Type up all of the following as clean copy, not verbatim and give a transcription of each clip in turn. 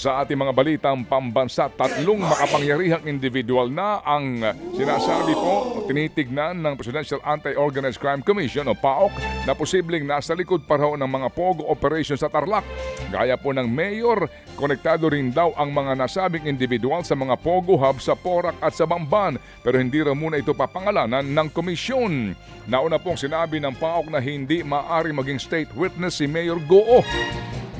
Sa ating mga balitang pambansa, tatlong makapangyarihang individual na ang sinasabi po tinitignan ng Presidential Anti-Organized Crime Commission o PAOC na posibleng nasa likod pa raw ng mga POGO operation sa Tarlac. Gaya po ng mayor, konektado rin daw ang mga nasabing individual sa mga POGO hub sa Porac at sa Bamban, pero hindi raw muna ito papangalanan ng komisyon. Nauna pong sinabi ng PAOC na hindi maaari maging state witness si Mayor Goo.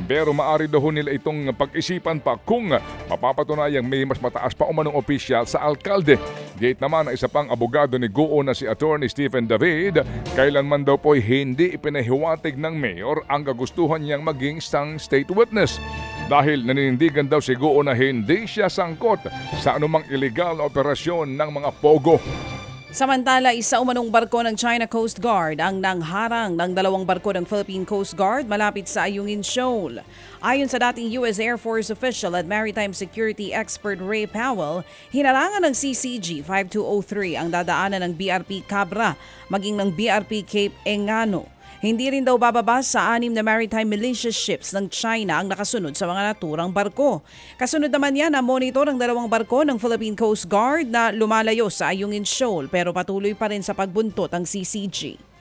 Pero maaari daw nila itong pag-isipan pa kung mapapatunayang may mas mataas pa umanong opisyal sa alkalde. Gate naman ang isa pang abogado ni Goo na si Attorney Stephen David, kailanman daw po hindi ipinahiwatig ng mayor ang kagustuhan niyang maging isang state witness. Dahil naninindigan daw si Goo na hindi siya sangkot sa anumang illegal na operasyon ng mga POGO. Samantala, isa umanong barko ng China Coast Guard ang nangharang ng dalawang barko ng Philippine Coast Guard malapit sa Ayungin Shoal. Ayon sa dating US Air Force official at maritime security expert Ray Powell, hinarangan ng CCG 5203 ang dadaanan ng BRP Cabra maging ng BRP Cape Engano. Hindi rin daw bababa sa 6 na maritime militia ships ng China ang nakasunod sa mga naturang barko. Kasunod naman yan ang monitor ng dalawang barko ng Philippine Coast Guard na lumalayo sa Ayungin Shoal pero patuloy pa rin sa pagbuntot ang CCG.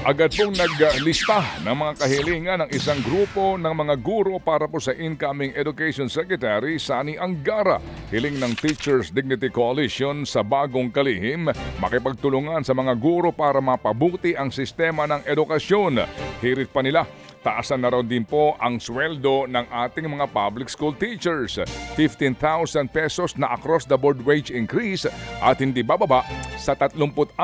Agad pong naglista ng mga kahilingan ng isang grupo ng mga guro para po sa incoming Education Secretary Sani Angara. Hiling ng Teachers Dignity Coalition sa bagong kalihim makipagtulungan sa mga guro para mapabuti ang sistema ng edukasyon. Hirit pa nila, taasan na raw din po ang sweldo ng ating mga public school teachers. 15,000 pesos na across the board wage increase at hindi bababa sa 36,000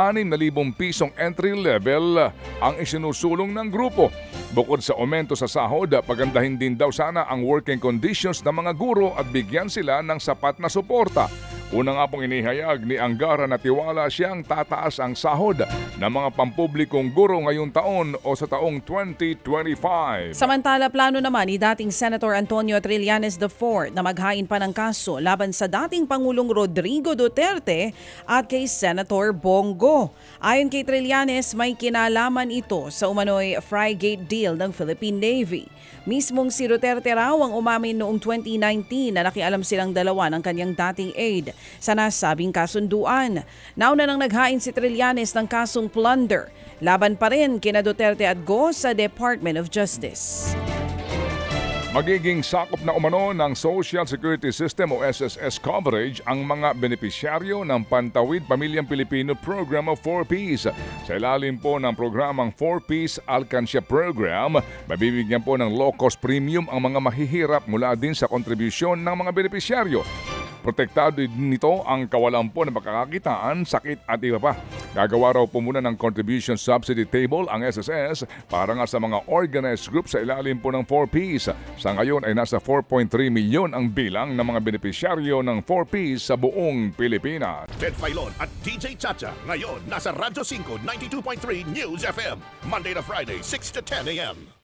pisong entry level ang isinusulong ng grupo. Bukod sa aumento sa sahod, pagandahin din daw sana ang working conditions ng mga guro at bigyan sila ng sapat na suporta. Una nga pong inihayag ni Angara na tiwala siyang tataas ang sahod ng mga pampublikong guro ngayong taon o sa taong 2025. Samantala, plano naman ni dating Senator Antonio Trillanes IV na maghain pa ng kaso laban sa dating Pangulong Rodrigo Duterte at kay Senator Bongo. Ayon kay Trillanes, may kinalaman ito sa umano'y Frigate deal ng Philippine Navy. Mismong si Duterte raw ang umamin noong 2019 na nakialam silang dalawa ng kanyang dating aide sa nasabing kasunduan. Nauna nang naghain si Trillanes ng kasong plunder. Laban pa rin kina Duterte at Go sa Department of Justice. Magiging sakop na umano ng Social Security System o SSS coverage ang mga benepisyaryo ng Pantawid Pamilyang Pilipino Program of 4Ps. Sa ilalim po ng programang 4Ps Alcansya Program, mabibigyan po ng low-cost premium ang mga mahihirap mula din sa kontribusyon ng mga benepisyaryo. Protektado din nito ang kawalan po ng pagkakakitaan, sakit at iba pa. Gagawa raw po muna ng contribution subsidy table ang SSS para nga sa mga organized group sa ilalim po ng 4Ps. Sa ngayon ay nasa 4.3 milyon ang bilang ng mga benepisyaryo ng 4Ps sa buong Pilipinas. Ted Filon at DJ Chacha ngayon nasa Radyo 5 92.3 News FM Monday to Friday 6 to 10 a.m.